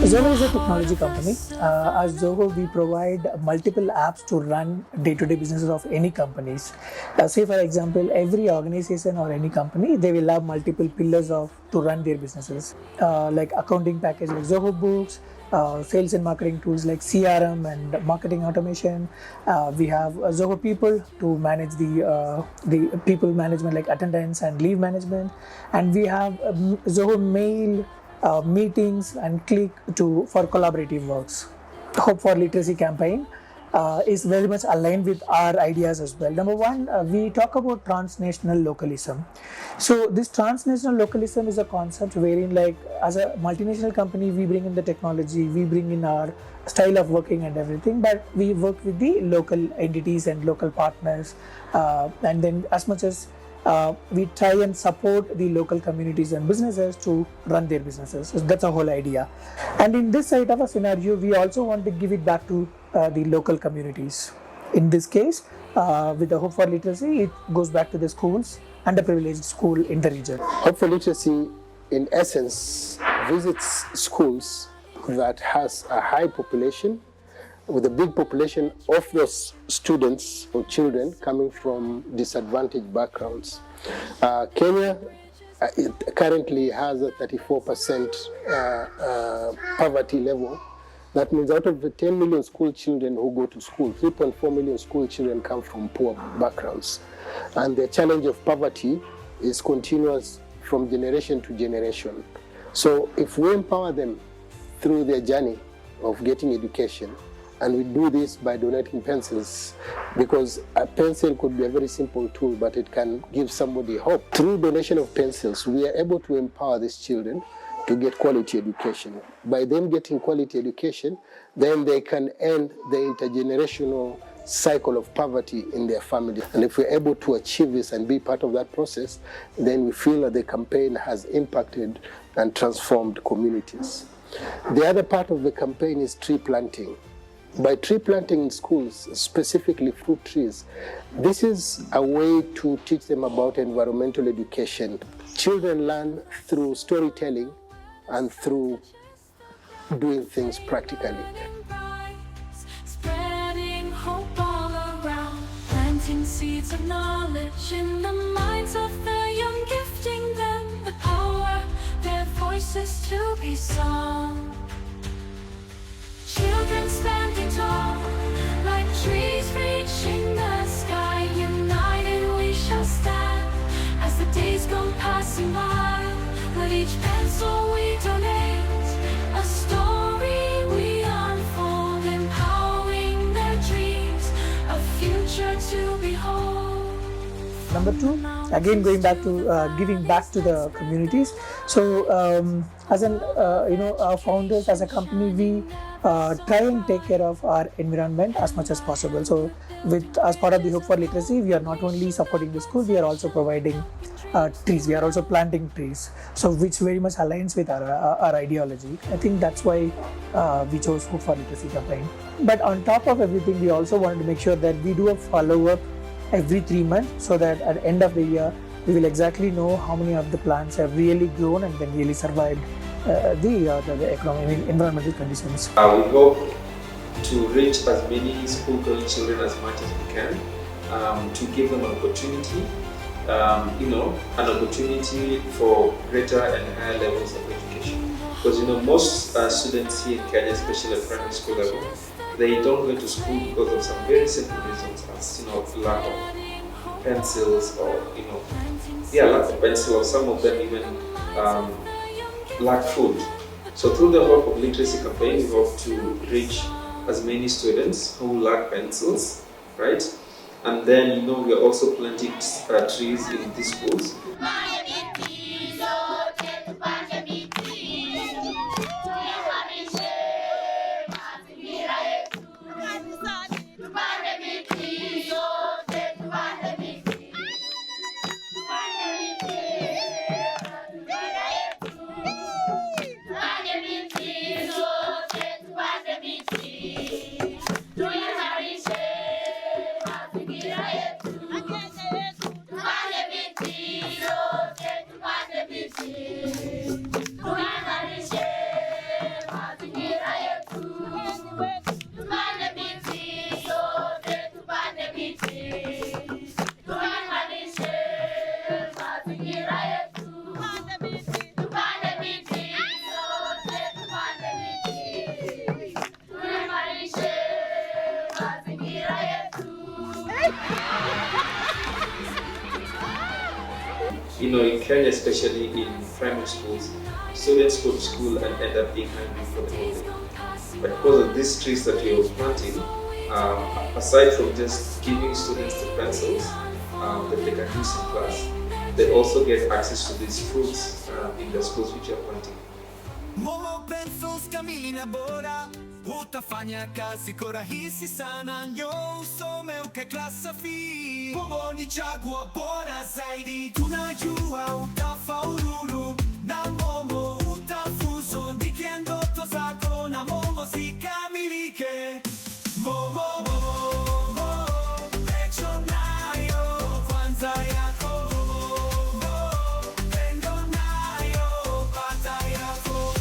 Zoho is a technology company. As Zoho, we provide multiple apps to run day-to-day businesses of any companies. Say, for example, every organization or any company, they will have multiple pillars of to run their businesses, like accounting package like Zoho Books, sales and marketing tools like CRM and marketing automation. We have Zoho People to manage the people management like attendance and leave management, and we have Zoho Mail, meetings and click to for collaborative works. Hope for Literacy campaign is very much aligned with our ideas as well. Number one, we talk about transnational localism. So this transnational localism is a concept wherein, like, as a multinational company, we bring in the technology, we bring in our style of working and everything, but we work with the local entities and local partners, and then as much as we try and support the local communities and businesses to run their businesses. So that's a whole idea. And in this side of a scenario, we also want to give it back to the local communities. In this case, with the Hope for Literacy, it goes back to the schools, underprivileged school in the region. Hope for Literacy, in essence, visits schools that has a high population, with a big population of those students or children coming from disadvantaged backgrounds. Kenya currently has a 34% poverty level. That means out of the 10 million school children who go to school, 3.4 million school children come from poor backgrounds. And the challenge of poverty is continuous from generation to generation. So if we empower them through their journey of getting education, and we do this by donating pencils, because a pencil could be a very simple tool, but it can give somebody hope. Through donation of pencils, we are able to empower these children to get quality education. By them getting quality education, then they can end the intergenerational cycle of poverty in their family. And if we're able to achieve this and be part of that process, then we feel that the campaign has impacted and transformed communities. The other part of the campaign is tree planting. By tree planting in schools, specifically fruit trees, this is a way to teach them about environmental education. Children learn through storytelling and through doing things practically. Spreading hope all around, planting seeds of knowledge in the minds of the young, gifting them the power, their voices to be sung. Children standing tall, like trees reaching the sky. United we shall stand, as the days go passing by. Let each pencil we donate, a story we unfold, empowering their dreams, a future to behold. Number two, again going back to giving back to the communities. So as an our founders, as a company, we try and take care of our environment as much as possible. So as part of the Hope for Literacy, we are not only supporting the school, we are also providing trees. We are also planting trees, so which very much aligns with our ideology. I think that's why we chose Hope for Literacy campaign. But on top of everything, we also wanted to make sure that we do a follow-up every 3 months, so that at the end of the year, we will exactly know how many of the plants have really grown and then really survived the economic environmental conditions. We hope to reach as many school-going children as much as we can, to give them an opportunity, an opportunity for greater and higher levels of education. Because most students here in Kenya, especially at primary school level, they don't go to school because of some very simple reasons, as lack of pencils, or lack of pencil, or some of them even lack food. So through the Hope of Literacy campaign, we hope to reach as many students who lack pencils, right? And then we are also planting trees in these schools. In Kenya, especially in primary schools, students go to school and end up being hungry for the whole day. But because of these trees that we are planting, aside from just giving students the pencils that they can use in class, they also get access to these fruits in the schools which are planting. Momo pencils kamili bora, utafanya kazi kwa rahisi sana. Nyo usome ukaklasa safi. Momo ni chaguo bora zaidi, tunajua utafaulu na Momo utafuzu. Ndikie ndoto zako na Momo zikamilike. Momo, Momo, lecho nayo kwanza yako. Momo, pendo nayo pata yako.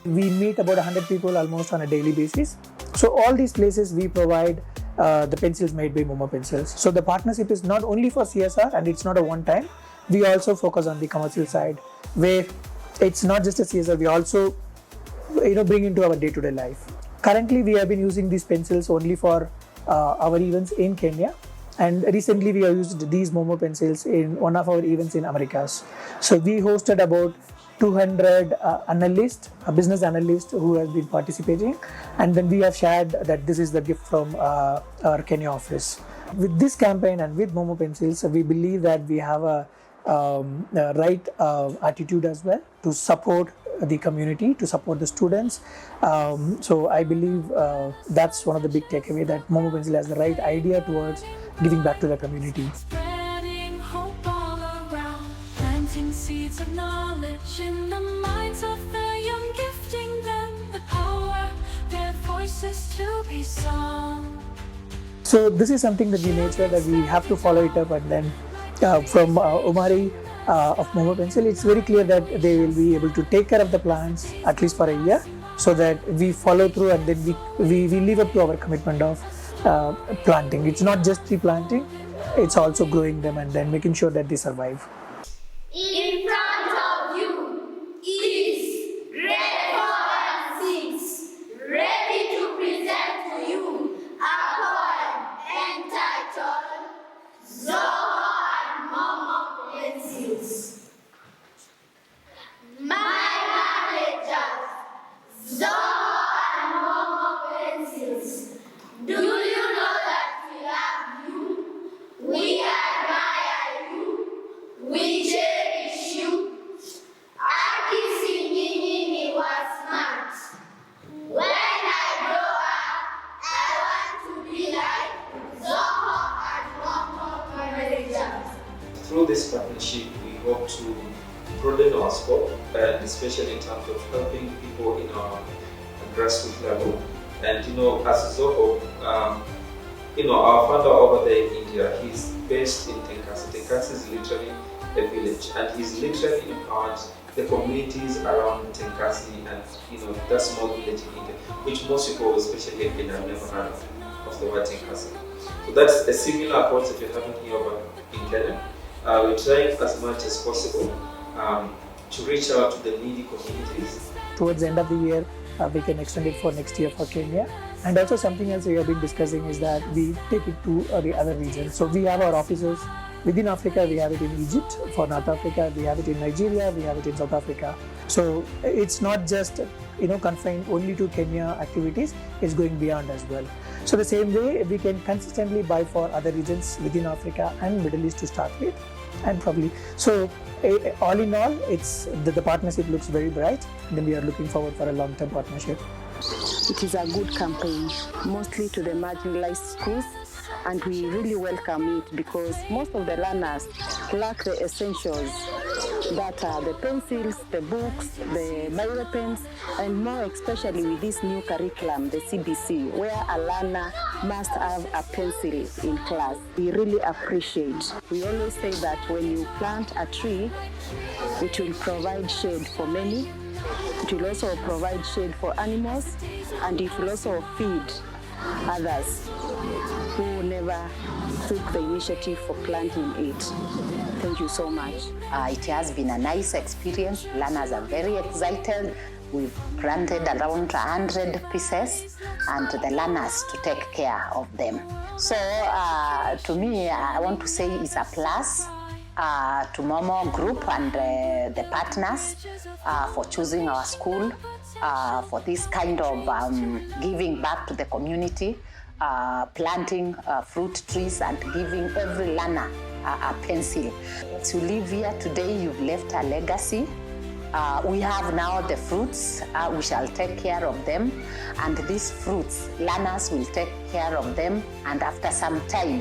We meet about 100 people almost on a daily basis. So all these places we provide the pencils made by Momo Pencils. So the partnership is not only for CSR and it's not a one time. We also focus on the commercial side where it's not just a CSR, we also bring into our day-to-day life. Currently we have been using these pencils only for our events in Kenya, and recently we have used these Momo pencils in one of our events in Americas. So we hosted about 200 analysts, business analysts who have been participating, and then we have shared that this is the gift from our Kenya office. With this campaign and with Momo pencils, we believe that we have a right attitude as well to support the community, to support the students. So I believe that's one of the big takeaway, that Momo pencil has the right idea towards giving back to the community. Spreading hope all around, planting seeds of knowledge in the minds of the young, gifting them the power, their voices to be sung. So this is something that we made sure that we have to follow it up, and then from Umari of Momo Pencil, it's very clear that they will be able to take care of the plants at least for a year, so that we follow through and then we live up to our commitment of planting. It's not just tree planting, it's also growing them and then making sure that they survive. In front of you is Red 4 and 6, ready to present to you a poem entitled Zoho and Momo Pencils. My managers, Zoho and Momo Pencils, do you know that we love you? We admire you. We cherish you. Akisi nyinyi was smart. When I grow up, I want to be like Zoho and Momo managers. Through this partnership, we hope to broaden our scope, and especially in terms of helping people in our grassroots level. And as Zoho, our founder over there in India, he's based in Tenkasi. Tenkasi is literally a village, and he's literally empowered the communities around Tenkasi and that small village in India, which most people, especially in Kenya, have never heard of the word Tenkasi. So that's a similar approach that we're having here over in Kenya. We're trying as much as possible to reach out to the needy communities. Towards the end of the year, we can extend it for next year for Kenya. And also something else we have been discussing is that we take it to the other regions. So we have our offices within Africa, we have it in Egypt, for North Africa, we have it in Nigeria, we have it in South Africa. So it's not just confined only to Kenya activities, it's going beyond as well. So the same way we can consistently buy for other regions within Africa and Middle East to start with, and probably so all in all, it's the partnership looks very bright, and then we are looking forward for a long-term partnership. It is a good campaign, mostly to the marginalized schools, and we really welcome it because most of the learners lack the essentials that are the pencils, the books, the biro pens, and more especially with this new curriculum, the CBC, where a learner must have a pencil in class. We really appreciate. We always say that when you plant a tree, it will provide shade for many. It will also provide shade for animals, and it will also feed others who never took the initiative for planting it. Thank you so much. It has been a nice experience. Learners are very excited. We planted around 100 pieces and the learners to take care of them. So to me, I want to say it's a plus to Momo Group and the partners for choosing our school for this kind of giving back to the community, planting fruit trees and giving every learner a pencil. As you live here today, you've left a legacy. We have now the fruits, we shall take care of them, and these fruits, learners will take care of them, and after some time,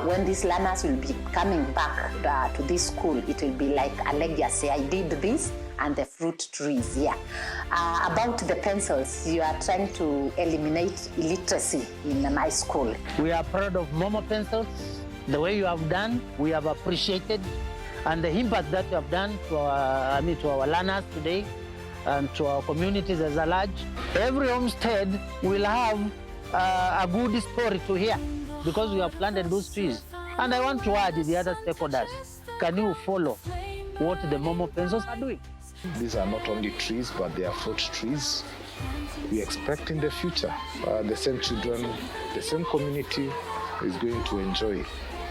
when these learners will be coming back to this school, it will be like a legacy. I did this, and the fruit trees, yeah. About the pencils, you are trying to eliminate illiteracy in my school. We are proud of Momo pencils. The way you have done, we have appreciated, and the impact that you have done to our learners today and to our communities as a large. Every homestead will have a good story to hear because we have planted those trees. And I want to urge the other stakeholders, can you follow what the Momo pencils are doing? These are not only trees, but they are fruit trees. We expect in the future the same children, the same community is going to enjoy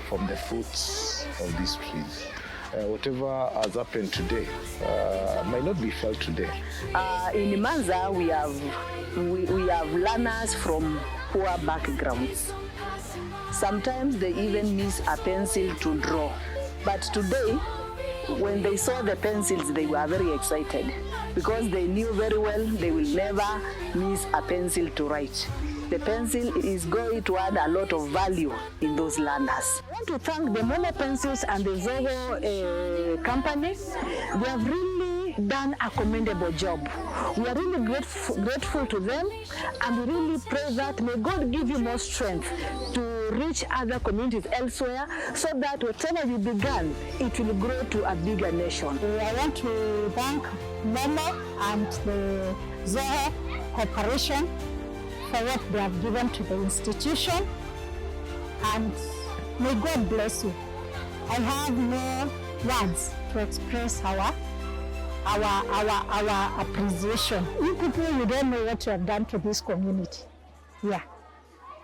from the fruits of these trees. Whatever has happened today might not be felt today. In Manza, we have learners from poor backgrounds. Sometimes they even miss a pencil to draw. But today, when they saw the pencils, they were very excited because they knew very well they will never miss a pencil to write. The pencil is going to add a lot of value in those learners. I want to thank the Momo Pencils and the Zoho company. They have really done a commendable job. We are really grateful to them, and we really pray that may God give you more strength to reach other communities elsewhere so that whatever you began, it will grow to a bigger nation. I want to thank Momo and the Zoho Corporation for what they have given to the institution, and may God bless you. I have no words to express our appreciation. You people, you don't know what you have done to this community. Yeah,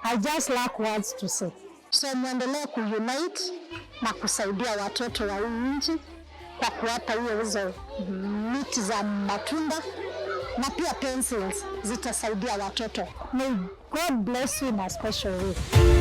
I just lack words to say. So muendelee kuunite na kusaidia watoto wa nchi kwa kuwapa hizo miti za matunda na pia pencils zitasaidia watoto. May God bless you in a special way.